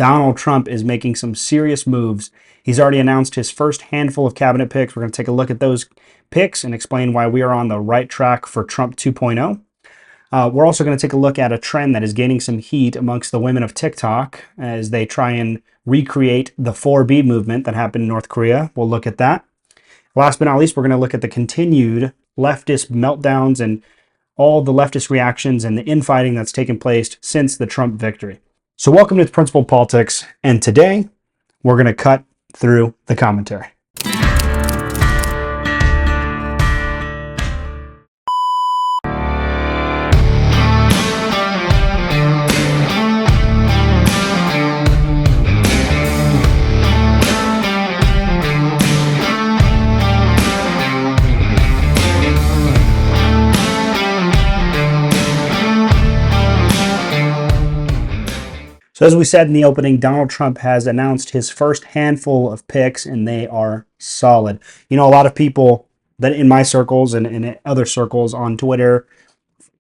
Donald Trump is making some serious moves. He's already announced his first handful of cabinet picks. We're going to take a look at those picks and explain why we are on the right track for Trump 2.0. We're also going to take a look at a trend that is gaining some heat amongst the women of TikTok as they try and recreate the 4B movement that happened in North Korea. We'll look at that. Last but not least, we're going to look at the continued leftist meltdowns and all the leftist reactions and the infighting that's taken place since the Trump victory. So welcome to Principled Politics, and today we're going to cut through the commentary. So as we said in the opening, Donald Trump has announced his first handful of picks, and they are solid. You know, a lot of people that in my circles and in other circles on Twitter,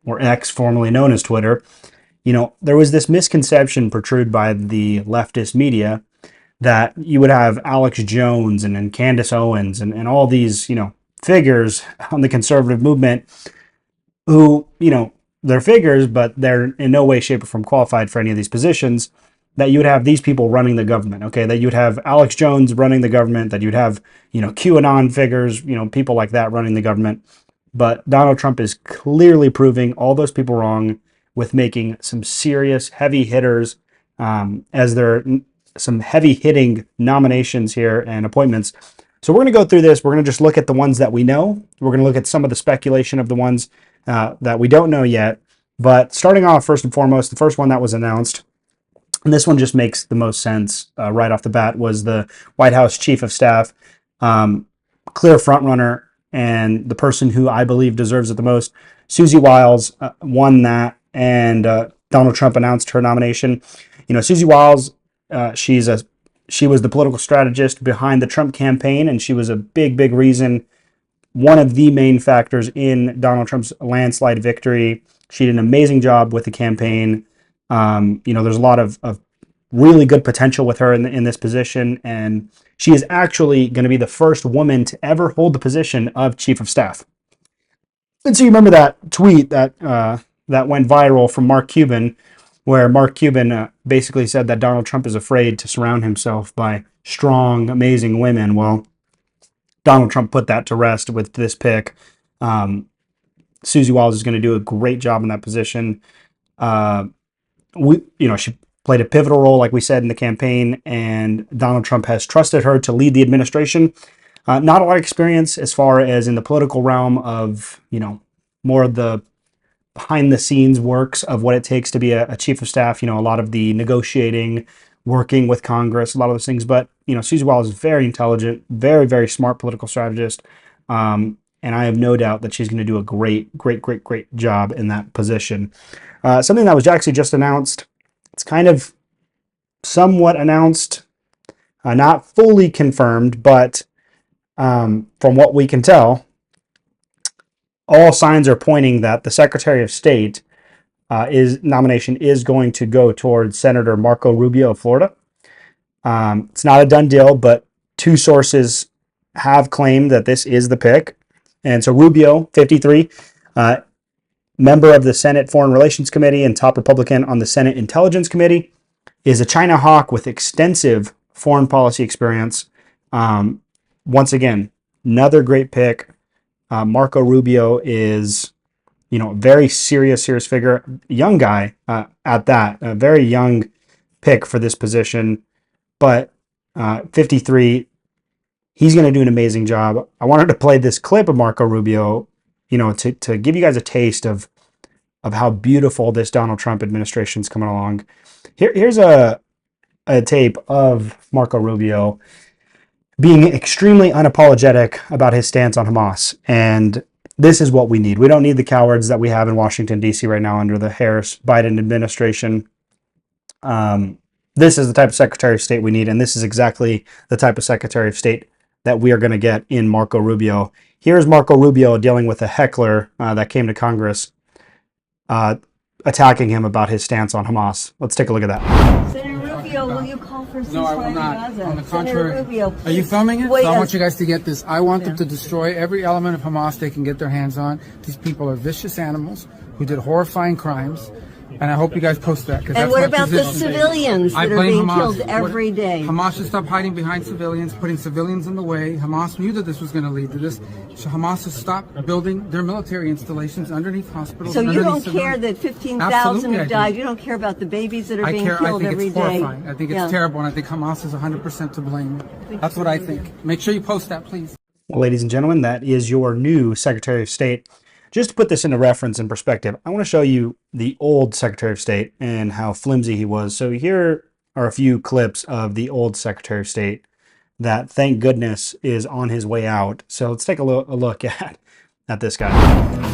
or X, formerly known as Twitter, you know, there was this misconception portrayed by the leftist media that you would have Alex Jones and Candace Owens and all these, you know, figures on the conservative movement who, you know, they're figures, but they're in no way, shape, or form qualified for any of these positions, that you would have these people running the government, okay? That you would have Alex Jones running the government, that you'd have, you know, QAnon figures, you know, people like that running the government. But Donald Trump is clearly proving all those people wrong with making some serious heavy hitters, as there are some heavy hitting nominations here and appointments. So we're going to go through this. We're going to just look at the ones that we know. We're going to look at some of the speculation of the ones that we don't know yet. But starting off, first and foremost, the first one that was announced, and this one just makes the most sense right off the bat, was the White House Chief of Staff, clear frontrunner, and the person who I believe deserves it the most. Susie Wiles won that, and Donald Trump announced her nomination. You know, Susie Wiles, she was the political strategist behind the Trump campaign, and she was a big reason, one of the main factors in Donald Trump's landslide victory. She did an amazing job with the campaign. You know, there's a lot of really good potential with her in this position, and she is actually going to be the first woman to ever hold the position of Chief of Staff. And so you remember that tweet that went viral from Mark Cuban, where Mark Cuban basically said that Donald Trump is afraid to surround himself by strong, amazing women. Well, Donald Trump put that to rest with this pick. Susie Wiles is going to do a great job in that position. She played a pivotal role, like we said, in the campaign, and Donald Trump has trusted her to lead the administration. Not a lot of experience as far as in the political realm of, you know, more of the behind the scenes works of what it takes to be a chief of staff, you know, a lot of the negotiating, working with Congress, a lot of those things. But, you know, Susie Wiles is very intelligent, very smart political strategist. And I have no doubt that she's going to do a great job in that position. Something that was actually just announced, it's kind of somewhat announced, not fully confirmed, but from what we can tell, all signs are pointing that the Secretary of State nomination is going to go towards Senator Marco Rubio of Florida. It's not a done deal, but two sources have claimed that this is the pick. And so Rubio, 53, member of the Senate Foreign Relations Committee and top Republican on the Senate Intelligence Committee, is a China hawk with extensive foreign policy experience. Once again, another great pick. Marco Rubio is, you know, a very serious figure, young guy at that, a very young pick for this position, but 53, he's going to do an amazing job. I wanted to play this clip of Marco Rubio, you know, to give you guys a taste of how beautiful this Donald Trump administration is coming along. Here's a tape of Marco Rubio being extremely unapologetic about his stance on Hamas. And this is what we need. We don't need the cowards that we have in Washington, D.C. right now under the Harris-Biden administration. This is the type of Secretary of State we need, and this is exactly the type of Secretary of State that we are going to get in Marco Rubio. Here's Marco Rubio dealing with a heckler that came to Congress, attacking him about his stance on Hamas. Let's take a look at that. Senator Rubio Rubio, will you call for ceasefire? No, I will in not. Gaza? On the Senator contrary. Rubio, Are you filming it? wait, So I want you guys to get this. I want them to destroy every element of Hamas they can get their hands on. These people are vicious animals who did horrifying crimes. And I hope you guys post that. And what about the civilians that are being killed every day? Hamas should stop hiding behind civilians, putting civilians in the way. Hamas knew that this was going to lead to this. So Hamas has stopped building their military installations underneath hospitals. So you don't care that 15,000 have died? You don't care about the babies that are being killed every day? I think it's horrifying. I think it's terrible, and I think Hamas is 100% to blame. That's what I think. Make sure you post that, please. Well, ladies and gentlemen, that is your new Secretary of State. Just to put this into reference and perspective, I want to show you the old Secretary of State and how flimsy he was. So here are a few clips of the old Secretary of State that, thank goodness, is on his way out. So let's take a look at this guy.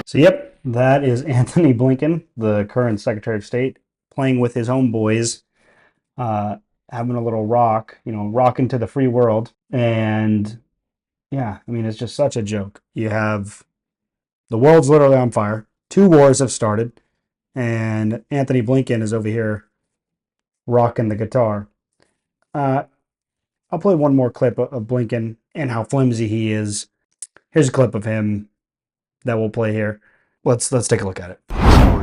So, yep, that is Anthony Blinken, the current Secretary of State, playing with his own boys, having a little rocking to the free world. And yeah, I mean, it's just such a joke. You have the world's literally on fire. 2 wars have started, and Anthony Blinken is over here rocking the guitar. I'll play one more clip of Blinken and how flimsy he is. Here's a clip of him that we'll play here. Let's take a look at it.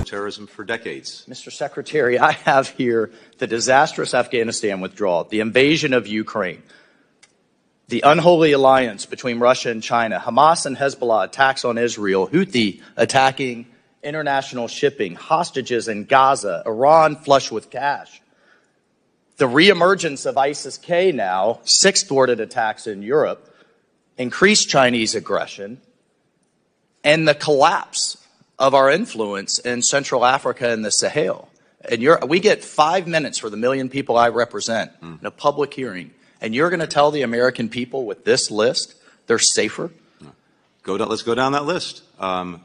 Terrorism for decades. Mr. Secretary, I have here the disastrous Afghanistan withdrawal, the invasion of Ukraine, the unholy alliance between Russia and China, Hamas and Hezbollah attacks on Israel, Houthi attacking international shipping, hostages in Gaza, Iran flush with cash, the reemergence of ISIS-K now, 6 thwarted attacks in Europe, increased Chinese aggression, and the collapse of our influence in Central Africa and the Sahel. And we get 5 minutes for the million people I represent in a public hearing, and you're going to tell the American people with this list they're safer? Let's go down that list. Well,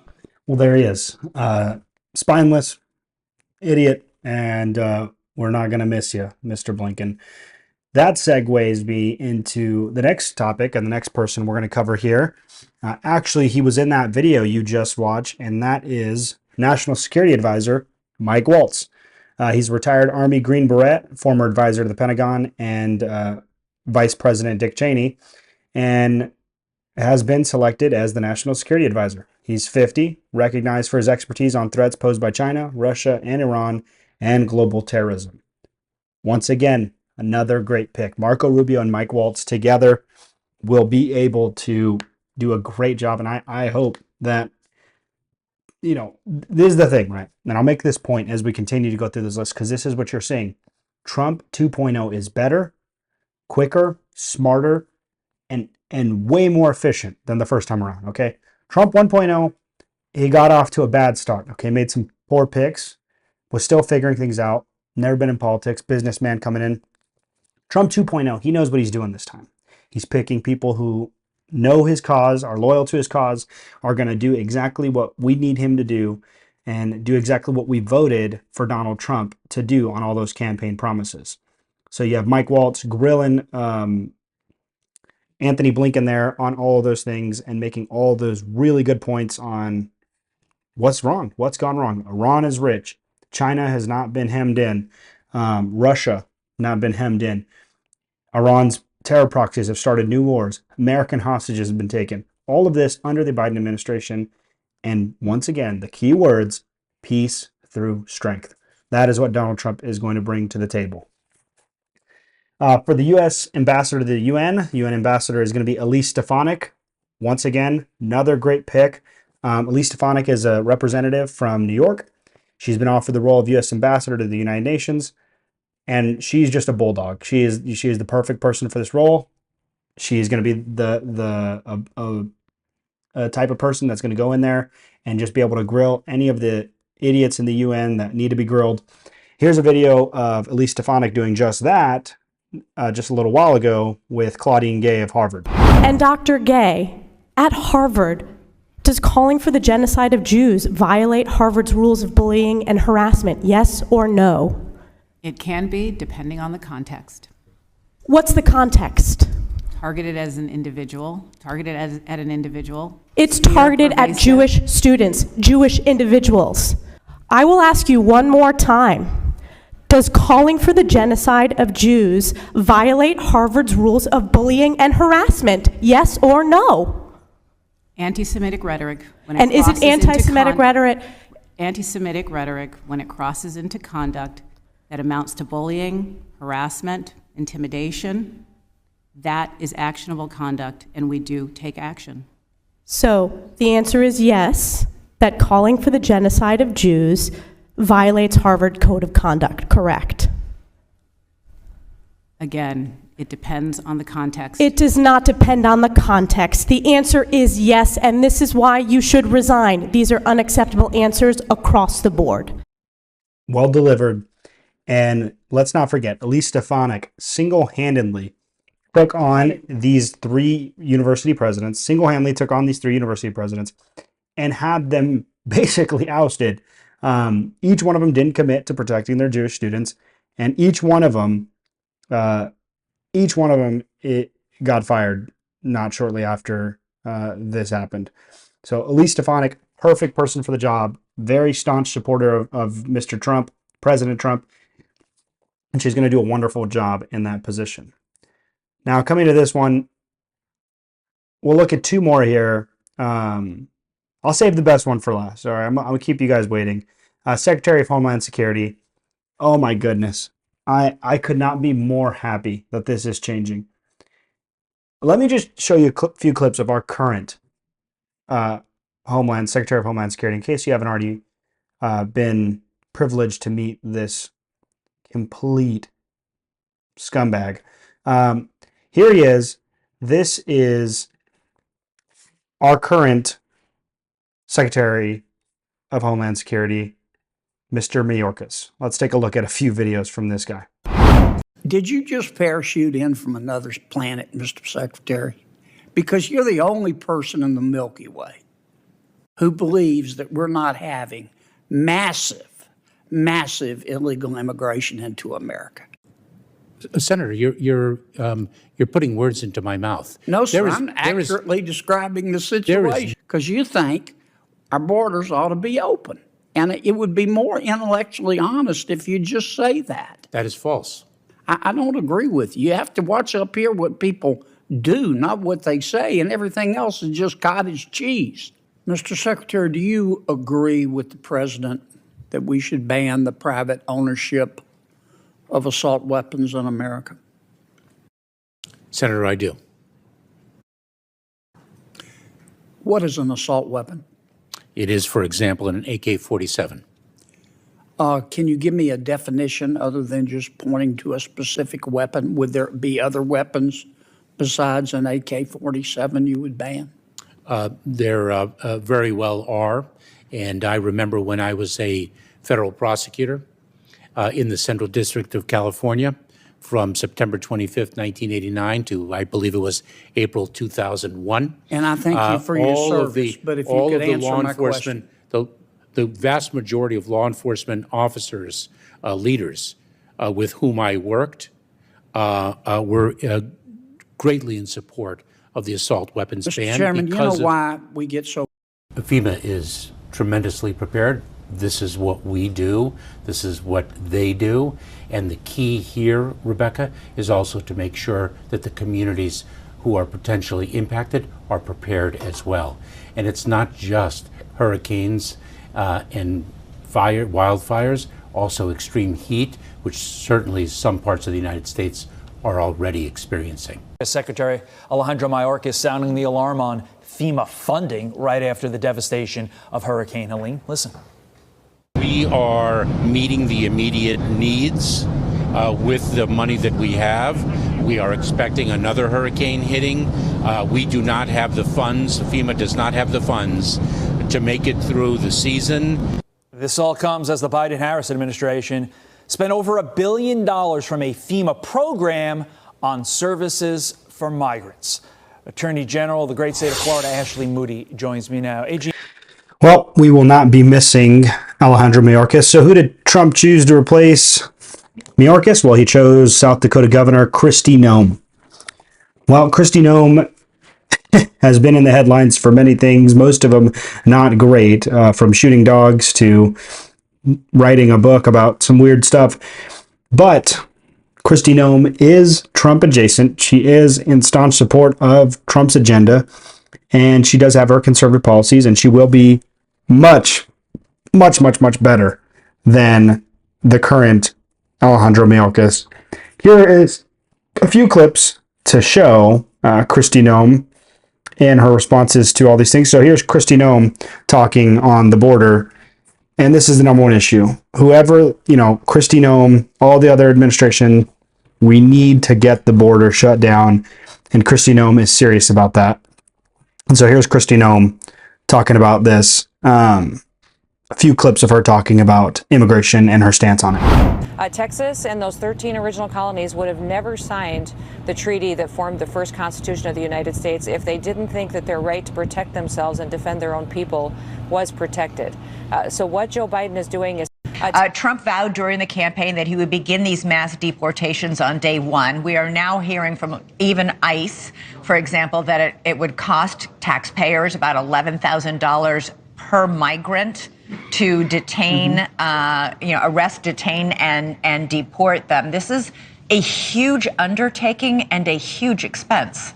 there he is. Spineless, idiot, and we're not going to miss you, Mr. Blinken. That segues me into the next topic and the next person we're going to cover here. Actually, he was in that video you just watched, and that is National Security Advisor Mike Waltz. He's a retired Army Green Beret, former advisor to the Pentagon, and Vice President Dick Cheney, and has been selected as the National Security Advisor. He's 50, recognized for his expertise on threats posed by China, Russia, and Iran, and global terrorism. Once again, another great pick. Marco Rubio and Mike Waltz together will be able to do a great job. And I hope that, this is the thing, right? And I'll make this point as we continue to go through this list, because this is what you're seeing. Trump 2.0 is better, quicker, smarter, and way more efficient than the first time around, okay? Trump 1.0, he got off to a bad start, okay? Made some poor picks, was still figuring things out, never been in politics, businessman coming in. Trump 2.0, he knows what he's doing this time. He's picking people who know his cause, are loyal to his cause, are going to do exactly what we need him to do, and do exactly what we voted for Donald Trump to do on all those campaign promises. So you have Mike Waltz grilling Anthony Blinken there on all of those things and making all those really good points on what's wrong, what's gone wrong. Iran is rich. China has not been hemmed in. Russia not been hemmed in. Iran's terror proxies have started new wars. American hostages have been taken. All of this under the Biden administration. And once again, the key words, peace through strength. That is what Donald Trump is going to bring to the table. For the U.S. ambassador to the UN ambassador is going to be Elise Stefanik. Once again, another great pick. Elise Stefanik is a representative from New York. She's been offered the role of U.S. ambassador to the United Nations, and she's just a bulldog. She is the perfect person for this role. She is going to be the type of person that's going to go in there and just be able to grill any of the idiots in the UN that need to be grilled. Here's a video of Elise Stefanik doing just that just a little while ago with Claudine Gay of Harvard. And Dr. Gay, at Harvard, does calling for the genocide of Jews violate Harvard's rules of bullying and harassment, yes or no? It can be, depending on the context. What's the context? Targeted as an individual, at an individual. It's targeted at Jewish students, Jewish individuals. I will ask you one more time. Does calling for the genocide of Jews violate Harvard's rules of bullying and harassment, yes or no? Anti-Semitic rhetoric. And is it anti-Semitic rhetoric? Anti-Semitic rhetoric, when it crosses into conduct that amounts to bullying, harassment, intimidation, that is actionable conduct, and we do take action. So the answer is yes, that calling for the genocide of Jews violates Harvard Code of Conduct, correct? Again, it depends on the context. It does not depend on the context. The answer is yes, and this is why you should resign. These are unacceptable answers across the board. Well delivered. And let's not forget, Elise Stefanik single-handedly took on these three university presidents, and had them basically ousted. Each one of them didn't commit to protecting their Jewish students, and each one of them got fired not shortly after this happened. So Elise Stefanik, perfect person for the job, very staunch supporter of Mr. Trump, President Trump, and she's going to do a wonderful job in that position. Now, coming to this one, we'll look at two more here. I'll save the best one for last. All right, I'm going to keep you guys waiting. Secretary of Homeland Security. Oh, my goodness. I could not be more happy that this is changing. Let me just show you a few clips of our current Secretary of Homeland Security, in case you haven't already been privileged to meet this complete scumbag. Here he is. This is our current Secretary of Homeland Security, Mr. Mayorkas. Let's take a look at a few videos from this guy. Did you just parachute in from another planet, Mr. Secretary? Because you're the only person in the Milky Way who believes that we're not having massive illegal immigration into America. Senator, you're putting words into my mouth. No, sir, I'm accurately describing the situation because you think our borders ought to be open. And it would be more intellectually honest if you just say that. That is false. I don't agree with you. You have to watch up here what people do, not what they say, and everything else is just cottage cheese. Mr. Secretary, do you agree with the President that we should ban the private ownership of assault weapons in America? Senator, I do. What is an assault weapon? It is, for example, an AK-47. Can you give me a definition other than just pointing to a specific weapon? Would there be other weapons besides an AK-47 you would ban? There very well are. And I remember when I was a federal prosecutor in the Central District of California from September 25th, 1989 to, I believe it was April 2001. And I thank you for your service, but if you could answer my question. The vast majority of law enforcement officers, leaders with whom I worked were greatly in support of the assault weapons ban. Mr. Chairman, you know why we get so... FEMA is tremendously prepared. This is what we do. This is what they do. And the key here, Rebecca, is also to make sure that the communities who are potentially impacted are prepared as well. And it's not just hurricanes and wildfires, also extreme heat, which certainly some parts of the United States are already experiencing. Secretary Alejandro Mayorkas sounding the alarm on FEMA funding right after the devastation of Hurricane Helene. Listen. We are meeting the immediate needs with the money that we have. We are expecting another hurricane hitting. We do not have the funds, FEMA does not have the funds to make it through the season. This all comes as the Biden-Harris administration spent over $1 billion from a FEMA program on services for migrants. Attorney General of the great state of Florida, Ashley Moody, joins me now. AG. Well, we will not be missing Alejandro Mayorkas. So who did Trump choose to replace Mayorkas? Well, he chose South Dakota Governor Kristi Noem. Well, Kristi Noem has been in the headlines for many things, most of them not great, from shooting dogs to writing a book about some weird stuff. But Kristi Noem is Trump adjacent. She is in staunch support of Trump's agenda, and she does have her conservative policies, and she will be much better than the current Alejandro Mayorkas. Here is a few clips to show Kristi Noem and her responses to all these things. So here's Kristi Noem talking on the border, and this is the number one issue. Whoever, Kristi Noem, all the other administration, we need to get the border shut down, and Kristi Noem is serious about that. And so here's Kristi Noem talking about this. A few clips of her talking about immigration and her stance on it. Texas and those 13 original colonies would have never signed the treaty that formed the first Constitution of the United States if they didn't think that their right to protect themselves and defend their own people was protected. So what Joe Biden is doing is Trump vowed during the campaign that he would begin these mass deportations on day one. We are now hearing from even ICE, for example, that it would cost taxpayers about $11,000 per migrant to detain, arrest, detain, and deport them. This is a huge undertaking and a huge expense.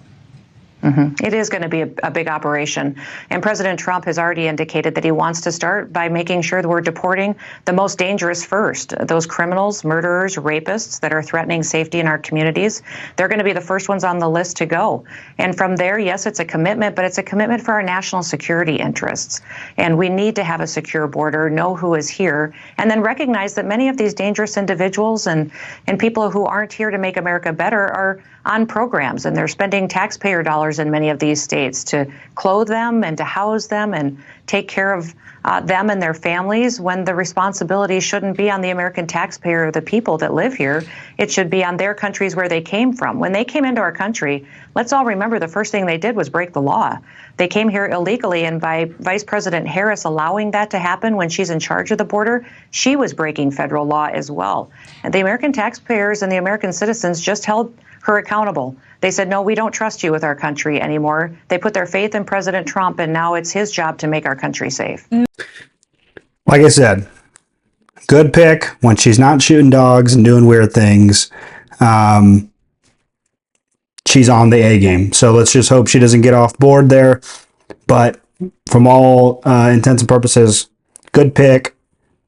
It is going to be a big operation. And President Trump has already indicated that he wants to start by making sure that we're deporting the most dangerous first. Those criminals, murderers, rapists that are threatening safety in our communities, they're going to be the first ones on the list to go. And from there, yes, it's a commitment, but it's a commitment for our national security interests. And we need to have a secure border, know who is here, and then recognize that many of these dangerous individuals and people who aren't here to make America better are on programs, and they're spending taxpayer dollars in many of these states to clothe them and to house them and take care of them and their families, when the responsibility shouldn't be on the American taxpayer or the people that live here. It should be on their countries where they came from. When they came into our country, let's all remember the first thing they did was break the law. They came here illegally, and by Vice President Harris allowing that to happen when she's in charge of the border, she was breaking federal law as well. And the American taxpayers and the American citizens just held her accountable. They said, no, we don't trust you with our country anymore. They put their faith in President Trump, and now it's his job to make our country safe. Like I said, good pick when she's not shooting dogs and doing weird things. She's on the A game. So let's just hope she doesn't get off board there. But from all intents and purposes, good pick.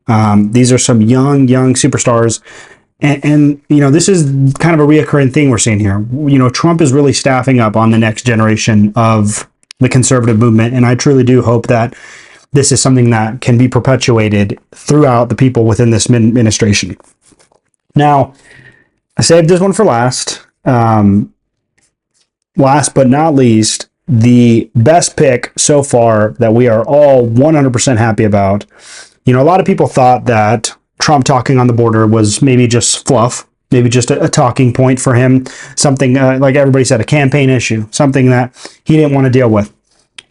These are some young superstars. And this is kind of a reoccurring thing we're seeing here. Trump is really staffing up on the next generation of the conservative movement. And I truly do hope that this is something that can be perpetuated throughout the people within this administration. Now, I saved this one for last. Last but not least, the best pick so far that we are all 100% happy about. A lot of people thought that Trump talking on the border was maybe just fluff, maybe just a talking point for him, something like everybody said, a campaign issue, something that he didn't want to deal with.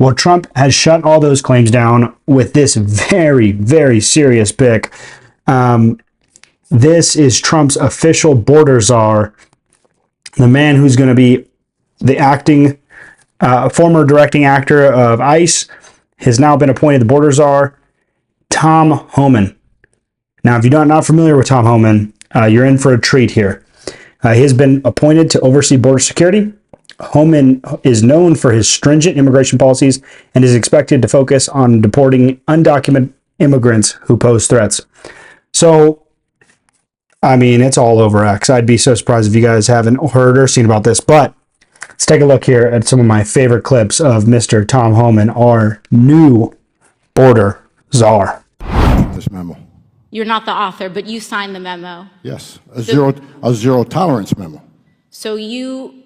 Well, Trump has shut all those claims down with this very, very serious pick. This is Trump's official border czar, the man who's going to be the former directing actor of ICE, has now been appointed the border czar, Tom Homan. Now, if you're not familiar with Tom Homan, you're in for a treat here. He has been appointed to oversee border security. Homan is known for his stringent immigration policies and is expected to focus on deporting undocumented immigrants who pose threats. So, it's all over X. I'd be so surprised if you guys haven't heard or seen about this. But let's take a look here at some of my favorite clips of Mr. Tom Homan, our new border czar. This memo. You're not the author, but you signed the memo. Yes, a zero tolerance memo. So you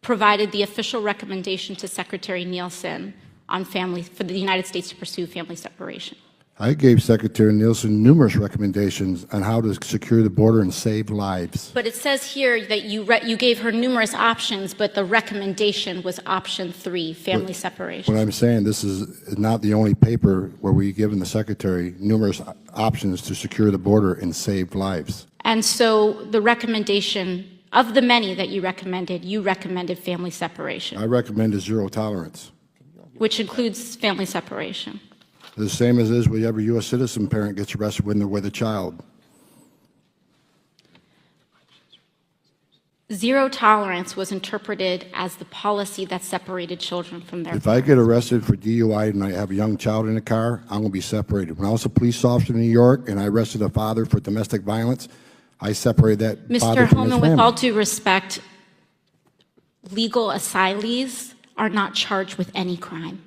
provided the official recommendation to Secretary Nielsen for the United States to pursue family separation. I gave Secretary Nielsen numerous recommendations on how to secure the border and save lives. But it says here that you gave her numerous options, but the recommendation was option 3, family separation. What I'm saying, this is not the only paper where we've given the Secretary numerous options to secure the border and save lives. And so the recommendation, of the many that you recommended family separation. I recommend a zero tolerance. Which includes family separation. The same as is with every U.S. citizen parent gets arrested when they're with a child. Zero tolerance was interpreted as the policy that separated children from their If I get arrested for DUI and I have a young child in the car, I'm going to be separated. When I was a police officer in New York and I arrested a father for domestic violence, I separated that father Mr. from his Holman, family. with all due respect, legal asylees are not charged with any crime.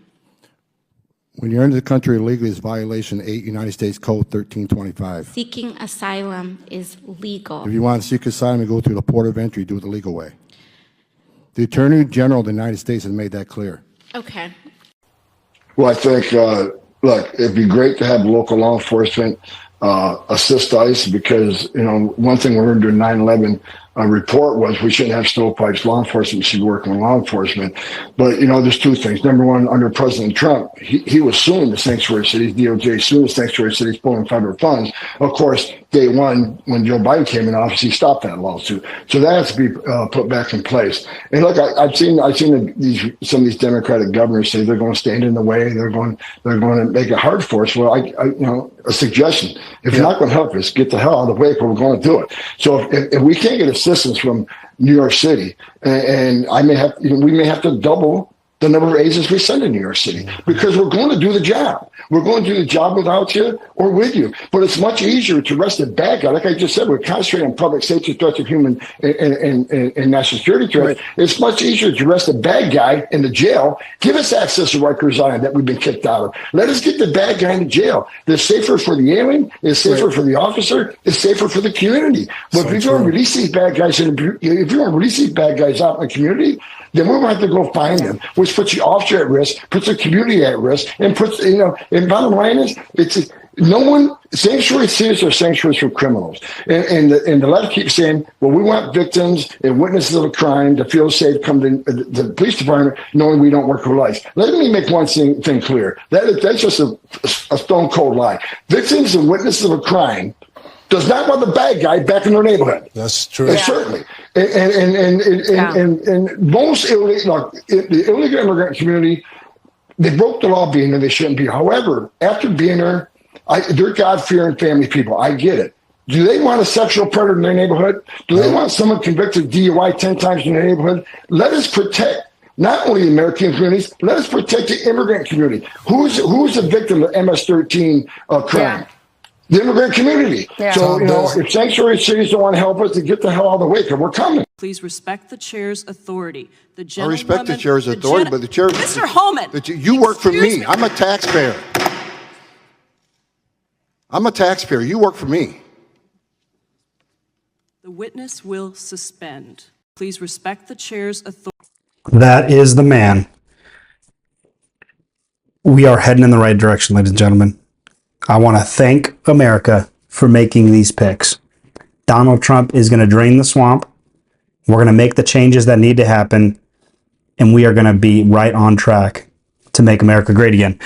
When you're into the country illegally, it's violation 8 United States Code 1325. Seeking asylum is legal. If you want to seek asylum, you go through the port of entry, do it the legal way. The Attorney General of the United States has made that clear. Okay. Well, I think, look, it'd be great to have local law enforcement assist ICE because, one thing we learned during 9/11 report was we shouldn't have stovepipes. Law enforcement should work with law enforcement. But, there's two things. Number one, under President Trump, he was suing the sanctuary cities, DOJ suing the sanctuary cities, pulling federal funds. Of course, day one, when Joe Biden came in office, he stopped that lawsuit. So that has to be put back in place. And look, I've seen some of these Democratic governors say they're going to stand in the way. They're going to make it hard for us. Well, a suggestion. If you're not going to help us, get the hell out of the way because we're going to do it. So if we can't get assistance from New York City, and we may have to double the number of agents we send to New York City because we're going to do the job. We're going to do the job without you or with you. But it's much easier to arrest a bad guy. Like I just said, we're concentrating on public safety threats of human and national security threats. Right. It's much easier to arrest a bad guy in the jail. Give us access to Rikers Island that we've been kicked out of. Let us get the bad guy in the jail. It's safer for the alien. It's safer for the officer. It's safer for the community. But if you're going to release these bad guys, out in the community, then we're going to have to go find them, which puts the officer at risk, puts the community at risk, and puts, and bottom line is, sanctuary cities are sanctuaries for criminals. And the left keeps saying, well, we want victims and witnesses of a crime to feel safe, come to the police department knowing we don't work for life. Let me make one thing clear. That's just a stone cold lie. Victims and witnesses of a crime does not want the bad guy back in their neighborhood. That's true. Yeah. Certainly. And most the illegal immigrant community, they broke the law being there, they shouldn't be. However, after being there, they're God-fearing family people. I get it. Do they want a sexual predator in their neighborhood? Do they want someone convicted of DUI 10 times in their neighborhood? Let us protect not only the American communities, let us protect the immigrant community. Who's the victim of MS-13 crime? Yeah. The immigrant community. Yeah. So, if sanctuary cities don't want to help us, then get the hell out of the way, because we're coming. Please respect the chair's authority. I respect the chair's authority, but the chair... Mr. Holman! You work for me. I'm a taxpayer. You work for me. The witness will suspend. Please respect the chair's authority. That is the man. We are heading in the right direction, ladies and gentlemen. I want to thank America for making these picks. Donald Trump is going to drain the swamp. We're going to make the changes that need to happen, and we are going to be right on track to make America great again.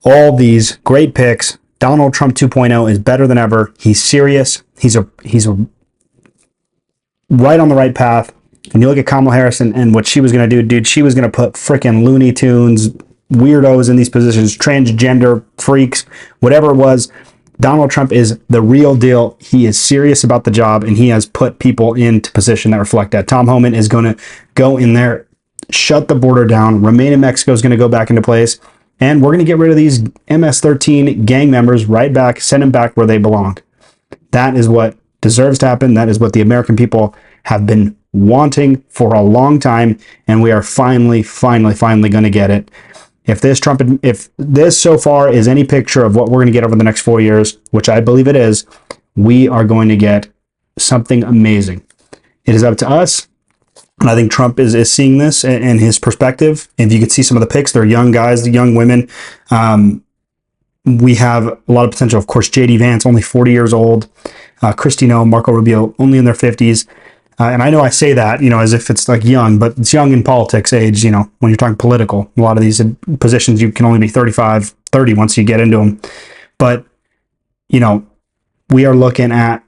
All these great picks. Donald Trump 2.0 is better than ever. He's serious. He's right on the right path. And you look at Kamala Harris and what she was going to do, dude, she was going to put freaking Looney Tunes, weirdos in these positions, transgender freaks, whatever it was. Donald Trump is the real deal. He is serious about the job, and he has put people into position that reflect that. Tom Homan is going to go in there, shut the border down. Remain in Mexico is going to go back into place, and we're going to get rid of these MS-13 gang members right back, send them back where they belong. That is what deserves to happen. That is what the American people have been wanting for a long time, and we are finally going to get it. If this so far is any picture of what we're going to get over the next 4 years, which I believe it is, we are going to get something amazing. It is up to us. And I think Trump is seeing this in his perspective. If you could see some of the picks, they're young guys, the young women. We have a lot of potential. Of course, J.D. Vance, only 40 years old. Christie Noem, Marco Rubio, only in their 50s. And I know I say that, as if it's like young, but it's young in politics age, when you're talking political. A lot of these positions, you can only be 35, 30 once you get into them. But, we are looking at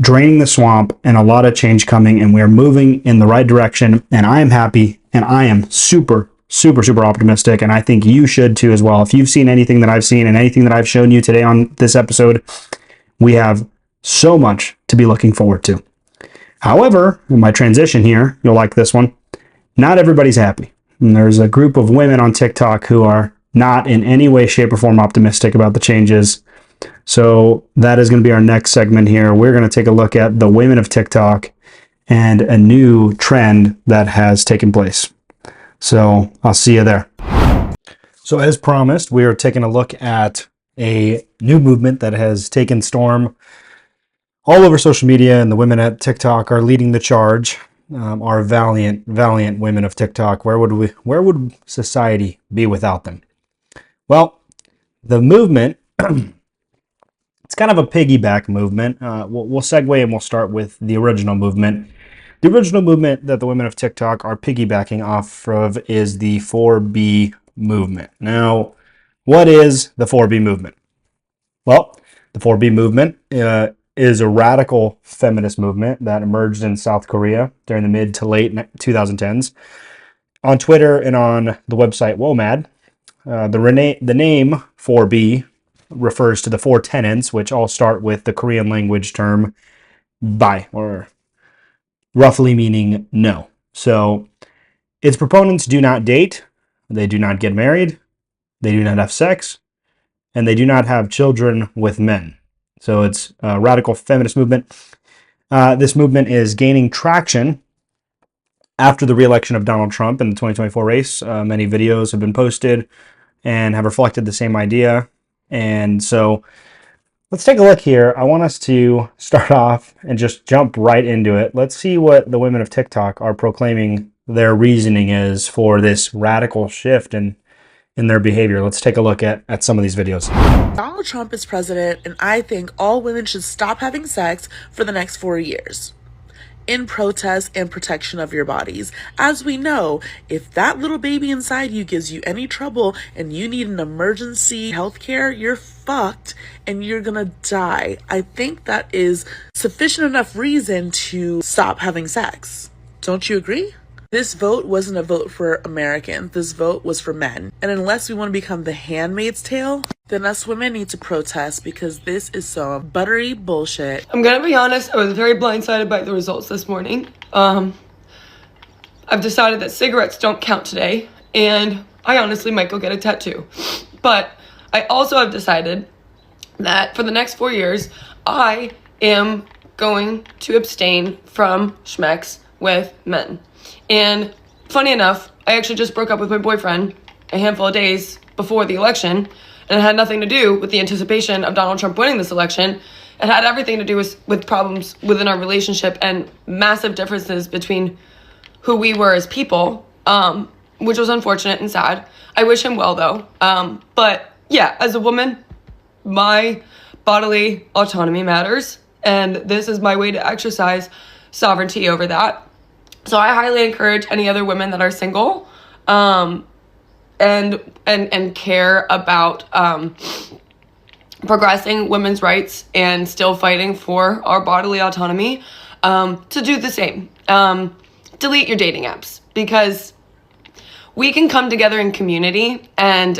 draining the swamp and a lot of change coming, and we are moving in the right direction. And I am happy, and I am super, super, super optimistic. And I think you should too as well. If you've seen anything that I've seen and anything that I've shown you today on this episode, we have so much to be looking forward to. However, in my transition here, you'll like this one. Not everybody's happy. And there's a group of women on TikTok who are not in any way, shape, or form optimistic about the changes. So that is going to be our next segment here. We're going to take a look at the women of TikTok and a new trend that has taken place. So I'll see you there. So as promised, we are taking a look at a new movement that has taken storm all over social media, and the women at TikTok are leading the charge. Our valiant women of TikTok. Where would society be without them? Well, the movement, it's kind of a piggyback movement. We'll segue and we'll start with the original movement. The original movement that the women of TikTok are piggybacking off of is the 4B movement. Now, what is the 4B movement? Well, the 4B movement is a radical feminist movement that emerged in South Korea during the mid to late 2010s. On Twitter and on the website WOMAD, the name 4B refers to the four tenets, which all start with the Korean language term bai, or roughly meaning no. So its proponents do not date, they do not get married, they do not have sex, and they do not have children with men. So it's a radical feminist movement. This movement is gaining traction after the re-election of Donald Trump in the 2024 race. Many videos have been posted and have reflected the same idea. And so let's take a look here. I want us to start off and just jump right into it. Let's see what the women of TikTok are proclaiming their reasoning is for this radical shift in their behavior. Let's take a look at some of these videos. Donald Trump is president, and I think all women should stop having sex for the next 4 years. In protest and protection of your bodies. As we know, if that little baby inside you gives you any trouble and you need an emergency healthcare, you're fucked and you're gonna die. I think that is sufficient enough reason to stop having sex. Don't you agree? This vote wasn't a vote for Americans. This vote was for men. And unless we want to become the Handmaid's Tale, then us women need to protest because this is some buttery bullshit. I'm gonna be honest, I was very blindsided by the results this morning. I've decided that cigarettes don't count today, and I honestly might go get a tattoo. But I also have decided that for the next 4 years, I am going to abstain from schmex with men. And funny enough, I actually just broke up with my boyfriend a handful of days before the election, and it had nothing to do with the anticipation of Donald Trump winning this election. It had everything to do with problems within our relationship and massive differences between who we were as people, which was unfortunate and sad. I wish him well, though. But yeah, as a woman, my bodily autonomy matters, and this is my way to exercise sovereignty over that. So I highly encourage any other women that are single and care about progressing women's rights and still fighting for our bodily autonomy to do the same. Delete your dating apps, because we can come together in community, and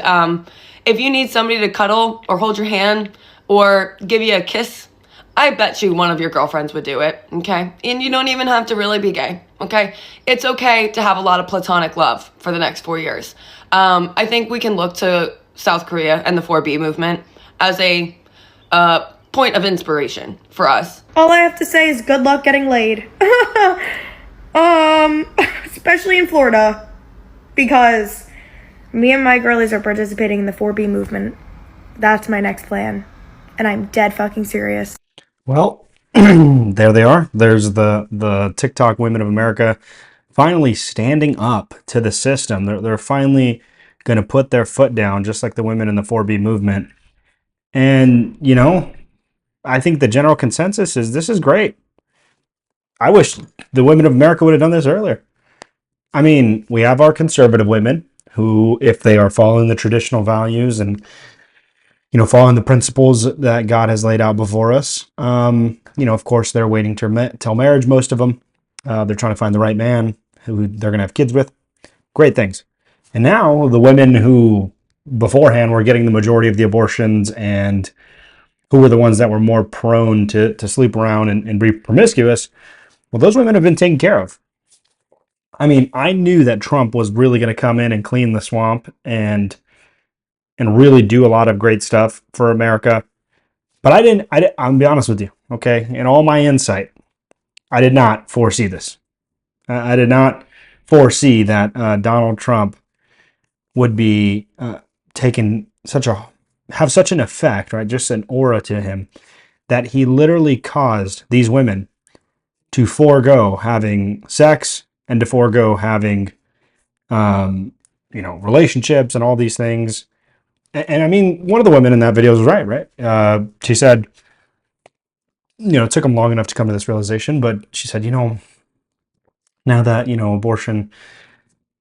if you need somebody to cuddle or hold your hand or give you a kiss, I bet you one of your girlfriends would do it, okay? And you don't even have to really be gay, okay? It's okay to have a lot of platonic love for the next 4 years. I think we can look to South Korea and the 4B movement as a point of inspiration for us. All I have to say is good luck getting laid. Especially in Florida, because me and my girlies are participating in the 4B movement. That's my next plan, and I'm dead fucking serious. Well, there they are. There's the TikTok women of America finally standing up to the system. They're finally going to put their foot down, just like the women in the 4B movement. And, I think the general consensus is this is great. I wish the women of America would have done this earlier. I mean, we have our conservative women who, if they are following the traditional values and, following the principles that God has laid out before us, of course, they're waiting till marriage, most of them. They're trying to find the right man who they're going to have kids with. Great things. And now the women who beforehand were getting the majority of the abortions and who were the ones that were more prone to sleep around and be promiscuous, well, those women have been taken care of. I mean, I knew that Trump was really going to come in and clean the swamp and really do a lot of great stuff for America. But I'm gonna be honest with you, okay? In all my insight, I did not foresee this. I did not foresee that Donald Trump would be have such an effect, right? Just an aura to him that he literally caused these women to forego having sex and to forego having, relationships and all these things. And I mean, one of the women in that video was right? She said, it took them long enough to come to this realization, but she said, now that, abortion.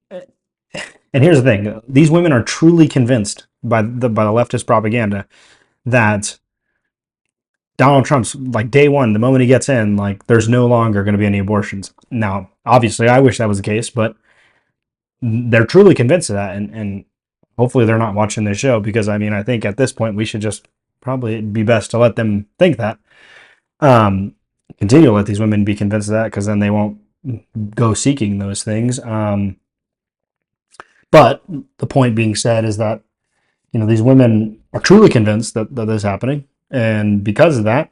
And here's the thing, these women are truly convinced by the leftist propaganda that Donald Trump's, like, day one, the moment he gets in, like, there's no longer going to be any abortions. Now, obviously, I wish that was the case, but they're truly convinced of that, and hopefully they're not watching this show, because, I mean, I think at this point we should just probably be best to let them think that. Continue to let these women be convinced of that, because then they won't go seeking those things. But the point being said is that, these women are truly convinced that this is happening. And because of that,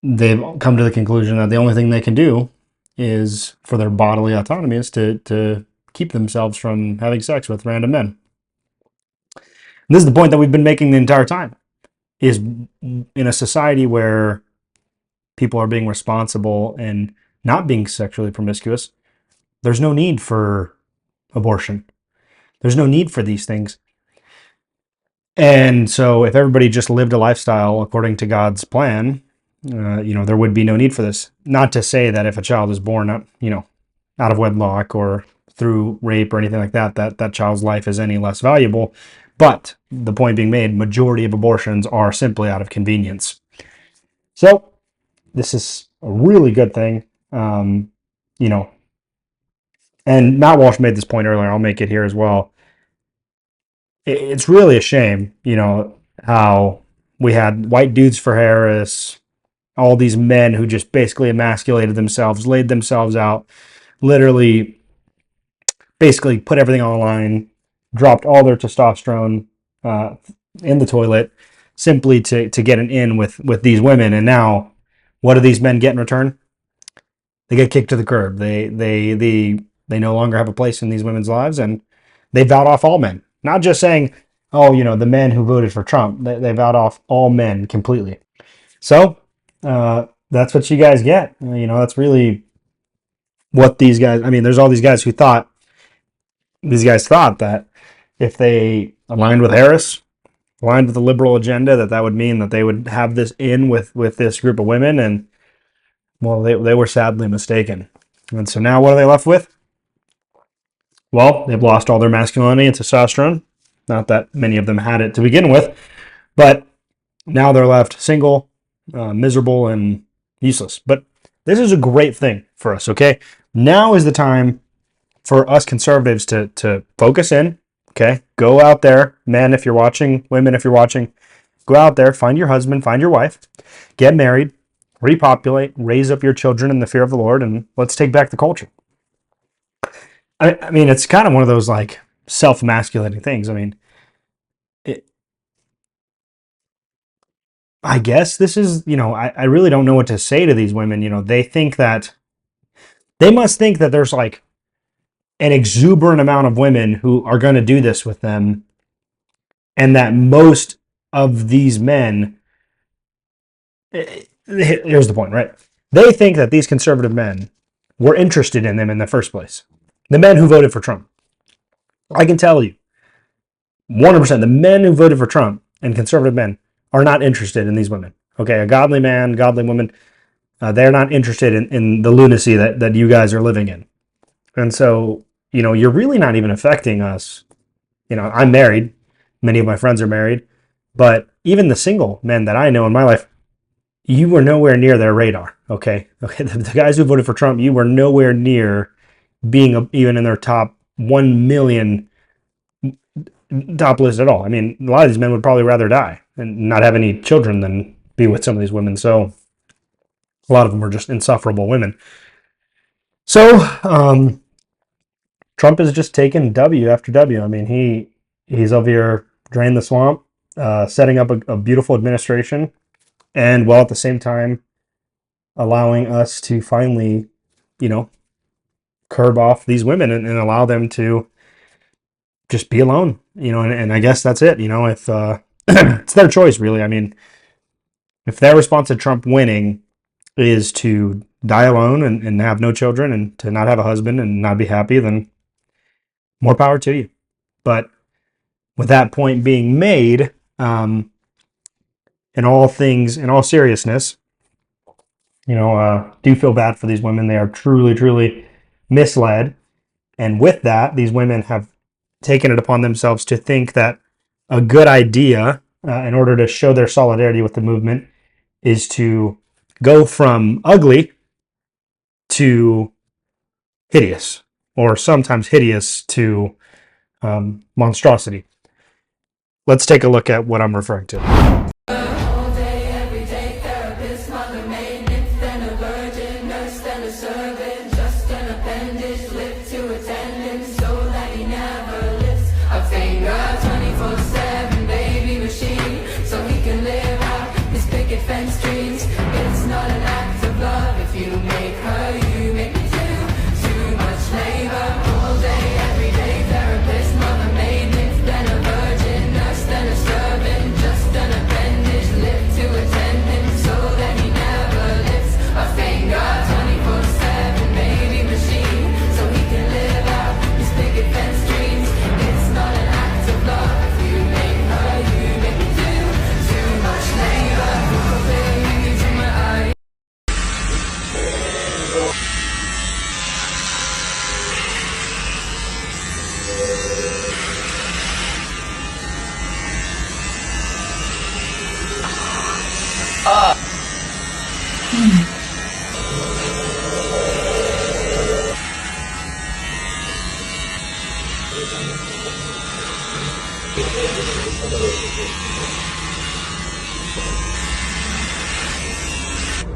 they've come to the conclusion that the only thing they can do is, for their bodily autonomy, is to keep themselves from having sex with random men. And this is the point that we've been making the entire time, is in a society where people are being responsible and not being sexually promiscuous, there's no need for abortion. There's no need for these things. And so if everybody just lived a lifestyle according to God's plan, there would be no need for this. Not to say that if a child is born, out of wedlock or through rape or anything like that, that child's life is any less valuable. But the point being made, majority of abortions are simply out of convenience. So this is a really good thing. And Matt Walsh made this point earlier. I'll make it here as well. It's really a shame, how we had white dudes for Harris, all these men who just basically emasculated themselves, laid themselves out, literally basically put everything on the line, dropped all their testosterone in the toilet simply to get an in with these women. And now, what do these men get in return? They get kicked to the curb. They no longer have a place in these women's lives, and they vowed off all men. Not just saying, the men who voted for Trump. They vowed off all men completely. So that's what you guys get. That's really what these guys. I mean, there's all these guys who thought. These guys thought that if they aligned with Harris, aligned with the liberal agenda, that would mean that they would have this in with this group of women, and well, they were sadly mistaken. And so now what are they left with? Well, they've lost all their masculinity and testosterone. Not that many of them had it to begin with, but now they're left single, miserable, and useless. But this is a great thing for us, okay? Now is the time for us conservatives to focus in, okay? Go out there, men, if you're watching, women, if you're watching, go out there, find your husband, find your wife, get married, repopulate, raise up your children in the fear of the Lord, and let's take back the culture. I mean, it's kind of one of those, like, self-emasculating things. I mean, I guess this is, I really don't know what to say to these women. They must think that there's, like, an exuberant amount of women who are going to do this with them, and that most of these men, here's the point, right? They think that these conservative men were interested in them in the first place. The men who voted for Trump. I can tell you, 100%, the men who voted for Trump and conservative men are not interested in these women. Okay, a godly man, godly woman, they're not interested in the lunacy that you guys are living in. And so, you're really not even affecting us. I'm married. Many of my friends are married. But even the single men that I know in my life, you were nowhere near their radar. Okay. The guys who voted for Trump, you were nowhere near being even in their top 1 million top list at all. I mean, a lot of these men would probably rather die and not have any children than be with some of these women. So a lot of them were just insufferable women. So Trump is just taking W after W. I mean, he's over here draining the swamp, setting up a beautiful administration, and while at the same time allowing us to finally, curb off these women and allow them to just be alone, and I guess that's it. If it's their choice, really. I mean, if their response to Trump winning is to die alone and have no children and to not have a husband and not be happy, then more power to you. But with that point being made, in all seriousness, do feel bad for these women. They are truly, truly misled. And with that, these women have taken it upon themselves to think that a good idea, in order to show their solidarity with the movement, is to go from ugly to hideous, or sometimes hideous to monstrosity. Let's take a look at what I'm referring to.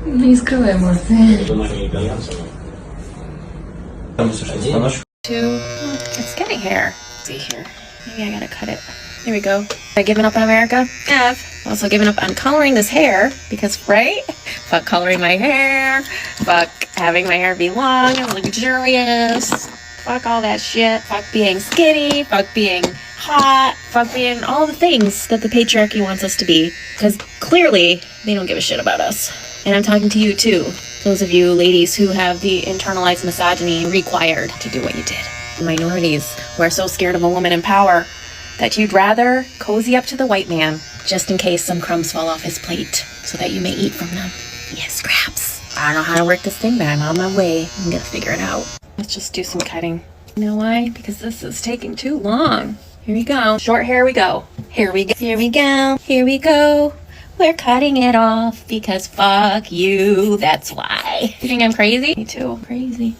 Не скрывай эмоции. It's getting hair. Let's see here. Maybe I gotta cut it. There we go. Have I given up on America? I've also given up on coloring this hair because, right? Fuck coloring my hair. Fuck having my hair be long and luxurious. Fuck all that shit. Fuck being skinny. Fuck being hot. Fuck being all the things that the patriarchy wants us to be. Because clearly, they don't give a shit about us. And I'm talking to you too. Those of you ladies who have the internalized misogyny required to do what you did. Minorities who are so scared of a woman in power that you'd rather cozy up to the white man just in case some crumbs fall off his plate so that you may eat from them. Yes, scraps. I don't know how to work this thing, but I'm on my way. I'm gonna figure it out. Let's just do some cutting. You know why? Because this is taking too long. Here we go. Short hair we go. Here we go. Here we go. Here we go. We're cutting it off because fuck you. That's why. You think I'm crazy? Me too. Crazy.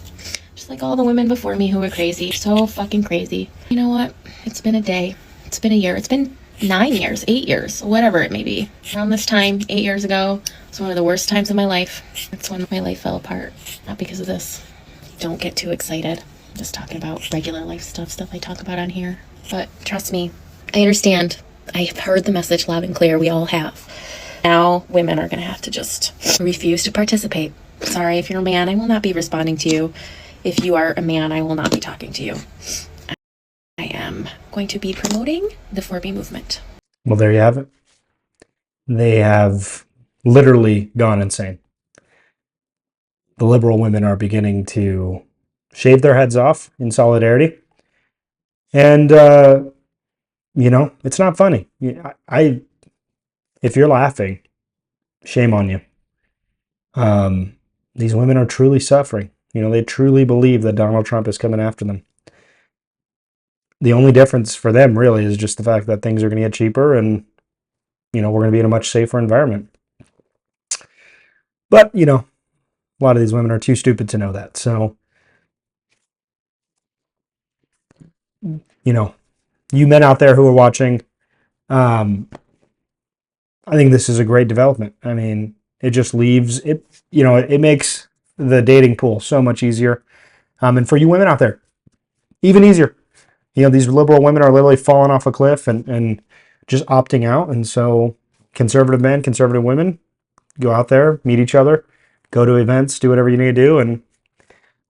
Just like all the women before me who were crazy. So fucking crazy. You know what? It's been a day. It's been a year. It's been 9 years, 8 years, whatever it may be. Around this time, 8 years ago, was one of the worst times of my life. That's when my life fell apart. Not because of this. Don't get too excited. I'm just talking about regular life stuff I talk about on here. But trust me, I understand. I've heard the message loud and clear. We all have. Now women are going to have to just refuse to participate. Sorry, if you're a man, I will not be responding to you. If you are a man, I will not be talking to you. I am going to be promoting the 4B movement. Well, there you have it. They have literally gone insane. the liberal women are beginning to shave their heads off in solidarity. And, it's not funny. If you're laughing, shame on you. These women are truly suffering. They truly believe that Donald Trump is coming after them. The only difference for them really is just the fact that things are going to get cheaper and, we're going to be in a much safer environment. But, a lot of these women are too stupid to know that. So, you men out there who are watching, I think this is a great development. I mean, it just leaves it, it makes the dating pool so much easier. And for you women out there, even easier. These liberal women are literally falling off a cliff and just opting out. And so conservative men, conservative women, go out there, meet each other, go to events, do whatever you need to do, and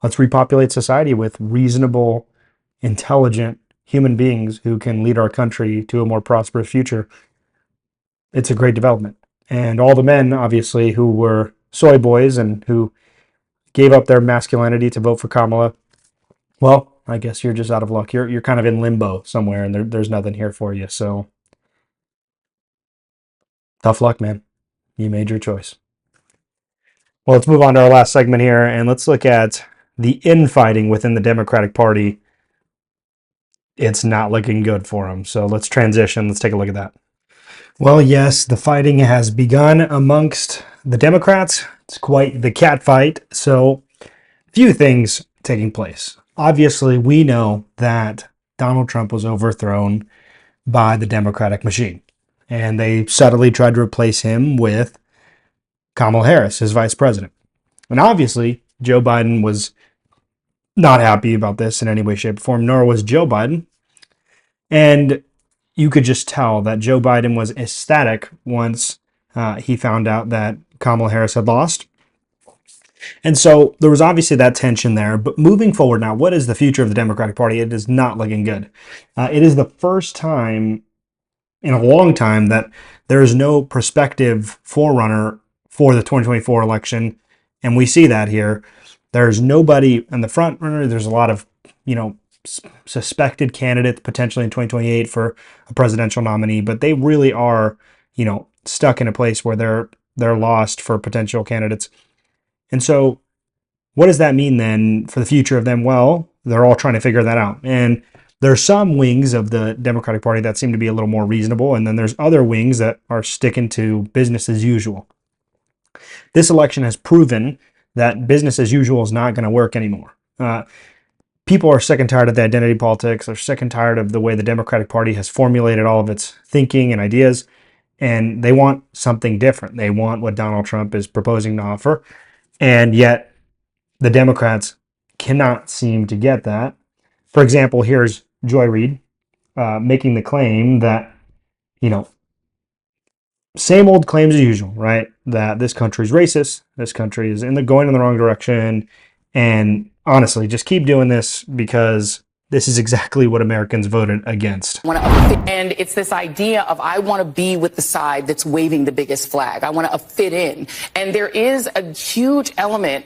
let's repopulate society with reasonable, intelligent human beings who can lead our country to a more prosperous future. It's a great development. And all the men, obviously, who were soy boys and who gave up their masculinity to vote for Kamala, well, I guess you're just out of luck. You're kind of in limbo somewhere, and there's nothing here for you. So tough luck, man. You made your choice. Well, let's move on to our last segment here, and let's look at the infighting within the Democratic Party. It's not looking good for them. So let's transition. Let's take a look at that. Well, yes, the fighting has begun amongst the Democrats. It's quite the cat fight. So, few things taking place. Obviously, we know that Donald Trump was overthrown by the Democratic machine, and they subtly tried to replace him with Kamala Harris, his vice president. And obviously, Joe Biden was not happy about this in any way, shape, or form, nor was Joe Biden. And you could just tell that Joe Biden was ecstatic once he found out that Kamala Harris had lost. And so there was obviously that tension there. But moving forward now, what is the future of the Democratic Party? It is not looking good. It is the first time in a long time that there is no prospective forerunner for the 2024 election. And we see that here. There's nobody in the front runner. There's a lot of, suspected candidates potentially in 2028 for a presidential nominee, but they really are, stuck in a place where they're lost for potential candidates. And so what does that mean then for the future of them? Well, they're all trying to figure that out. And there's some wings of the Democratic Party that seem to be a little more reasonable, and then there's other wings that are sticking to business as usual. This election has proven that business as usual is not going to work anymore. People are sick and tired of the identity politics. They're sick and tired of the way the Democratic Party has formulated all of its thinking and ideas, and they want something different. They want what Donald Trump is proposing to offer, and yet the Democrats cannot seem to get that. For example, here's Joy Reid making the claim that, same old claims as usual, right? That this country is racist, this country is going in the wrong direction, and honestly, just keep doing this because this is exactly what Americans voted against. And it's this idea of I want to be with the side that's waving the biggest flag. I want to fit in. And there is a huge element,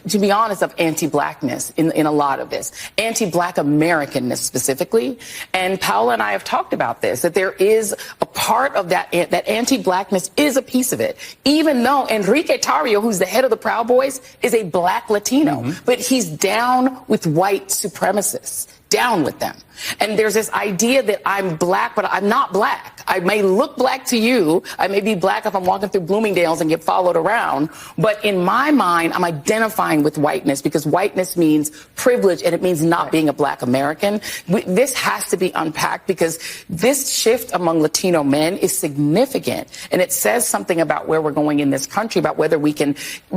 to be honest, of anti-blackness in a lot of this. Anti-black Americanness specifically. And Paula and I have talked about this, that there is a part of that anti-blackness is a piece of it. Even though Enrique Tarrio, who's the head of the Proud Boys, is a black Latino, but he's down with white supremacists. Down with them. And there's this idea that I'm black, but I'm not black. I may look black to you. I may be black if I'm walking through Bloomingdale's and get followed around. But in my mind, I'm identifying with whiteness because whiteness means privilege and it means not being a black American. This has to be unpacked because this shift among Latino men is significant. And it says something about where we're going in this country, about whether we can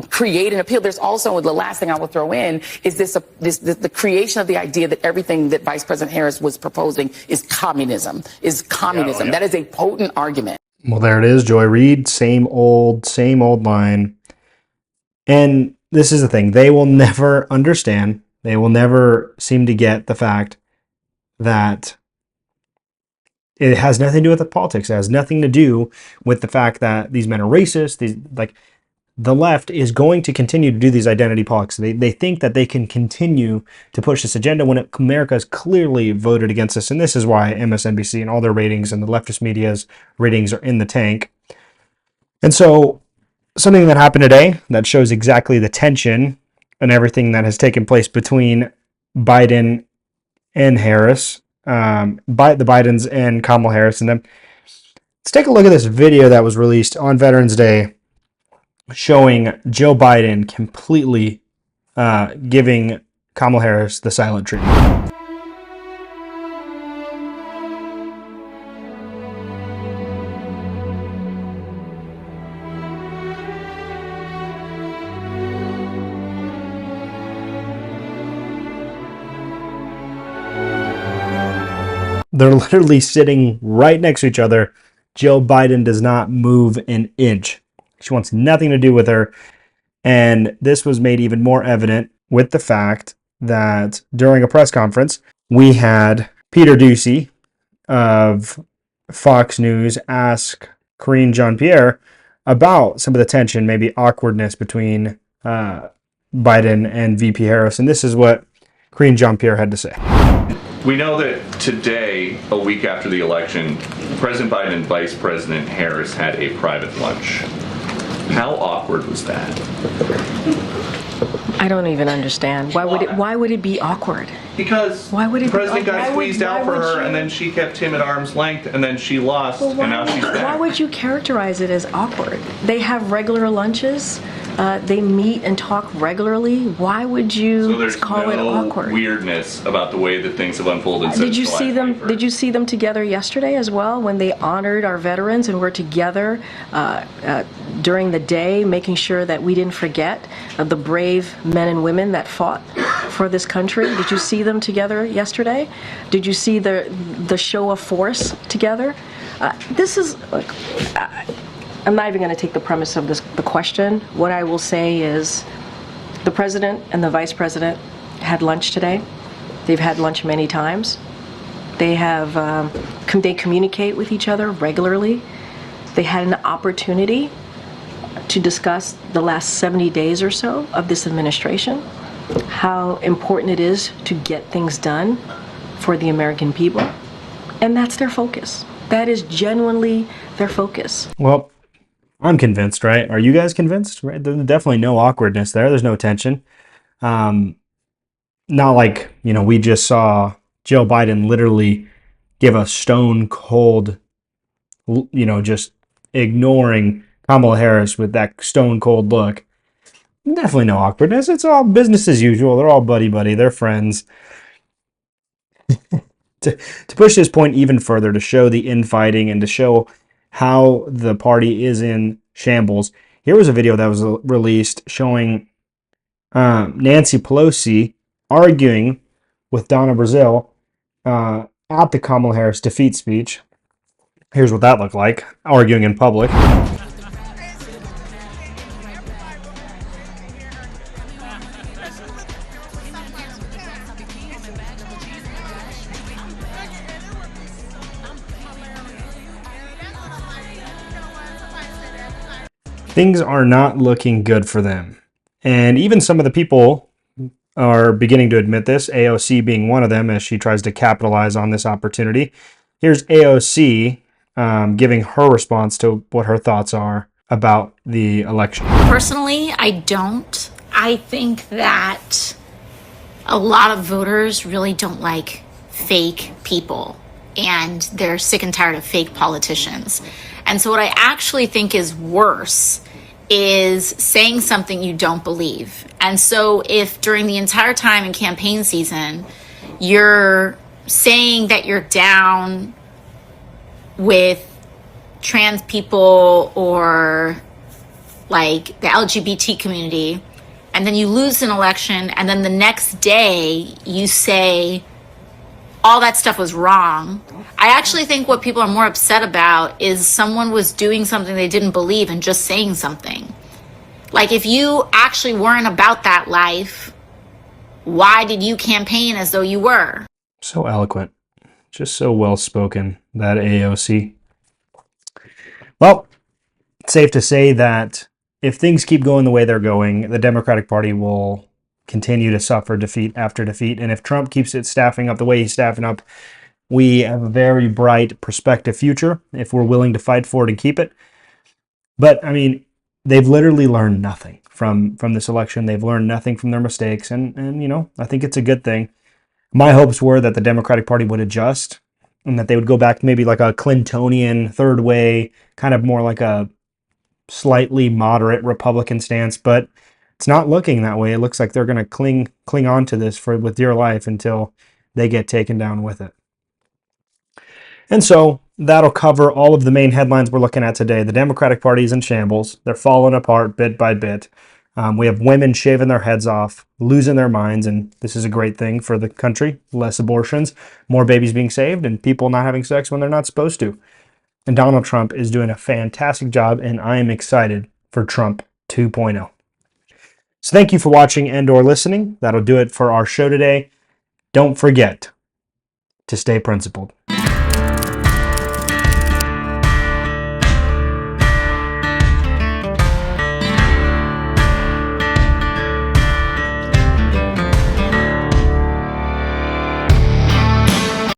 create an appeal. There's also, the last thing I will throw in is the creation of the idea that everything that Vice President Harris was proposing is communism. Yeah. That is a potent argument. Well, there it is, Joy Reid, same old line. And this is the thing. They will never understand. They will never seem to get the fact that it has nothing to do with the politics. It has nothing to do with the fact that these men are racist. the left is going to continue to do these identity politics. They think that they can continue to push this agenda when America has clearly voted against this. And this is why MSNBC and all their ratings and the leftist media's ratings are in the tank. And so something that happened today that shows exactly the tension and everything that has taken place between Biden and Harris, the Bidens and Kamala Harris and them. Let's take a look at this video that was released on Veterans Day showing Joe Biden completely giving Kamala Harris the silent treatment. They're literally sitting right next to each other. Joe Biden does not move an inch. She wants nothing to do with her. And this was made even more evident with the fact that during a press conference, we had Peter Doocy of Fox News ask Karine Jean-Pierre about some of the tension, maybe awkwardness between Biden and VP Harris. And this is what Karine Jean-Pierre had to say. We know that today, a week after the election, President Biden and Vice President Harris had a private lunch. How awkward was that? I don't even understand. Why would it be awkward? Because the president got squeezed out for her, and then she kept him at arm's length, and then she lost, and now she's back. Why would you characterize it as awkward? They have regular lunches. They meet and talk regularly. Why would you call it awkward? Weirdness about the way that things have unfolded since Did you see them? Did you see them together yesterday as well when they honored our veterans and were together during the day, making sure that we didn't forget the brave men and women that fought for this country? Did you see them together yesterday? Did you see the show of force together? This is. I'm not even going to take the premise of the question. What I will say is the president and the vice president had lunch today. They've had lunch many times. They communicate with each other regularly. They had an opportunity to discuss the last 70 days or so of this administration, how important it is to get things done for the American people. And that's their focus. That is genuinely their focus. Well, I'm convinced, right? Are you guys convinced? Right? There's definitely no awkwardness there. There's no tension. Not like, we just saw Joe Biden literally give a stone cold, just ignoring Kamala Harris with that stone cold look. Definitely no awkwardness. It's all business as usual. They're all buddy-buddy. They're friends. To push this point even further, to show the infighting and to show how the party is in shambles. Here was a video that was released showing Nancy Pelosi arguing with Donna Brazile at the Kamala Harris defeat speech. Here's what that looked like, arguing in public. Things are not looking good for them. And even some of the people are beginning to admit this, AOC being one of them, as she tries to capitalize on this opportunity. Here's AOC giving her response to what her thoughts are about the election. Personally, I don't. I think that a lot of voters really don't like fake people, and they're sick and tired of fake politicians. And so what I actually think is worse is saying something you don't believe. And so if during the entire time in campaign season, you're saying that you're down with trans people or like the LGBT community, and then you lose an election, and then the next day you say all that stuff was wrong. I actually think what people are more upset about is someone was doing something they didn't believe and just saying something. Like, if you actually weren't about that life, why did you campaign as though you were? So eloquent. Just so well spoken, that AOC. Well, it's safe to say that if things keep going the way they're going, the Democratic Party will continue to suffer defeat after defeat. And if Trump keeps it staffing up the way he's staffing up, we have a very bright prospective future if we're willing to fight for it and keep it. But I mean, they've literally learned nothing from this election. They've learned nothing from their mistakes, and you know, I think it's a good thing. My hopes were that the Democratic Party would adjust and that they would go back to maybe like a Clintonian third way, kind of more like a slightly moderate Republican stance, but it's not looking that way. It looks like they're going to cling on to this with dear life until they get taken down with it. And so that'll cover all of the main headlines we're looking at today. The Democratic Party is in shambles. They're falling apart bit by bit. We have women shaving their heads off, losing their minds, and this is a great thing for the country. Less abortions, more babies being saved, and people not having sex when they're not supposed to. And Donald Trump is doing a fantastic job, and I am excited for Trump 2.0. So thank you for watching and or listening. That'll do it for our show today. Don't forget to stay principled.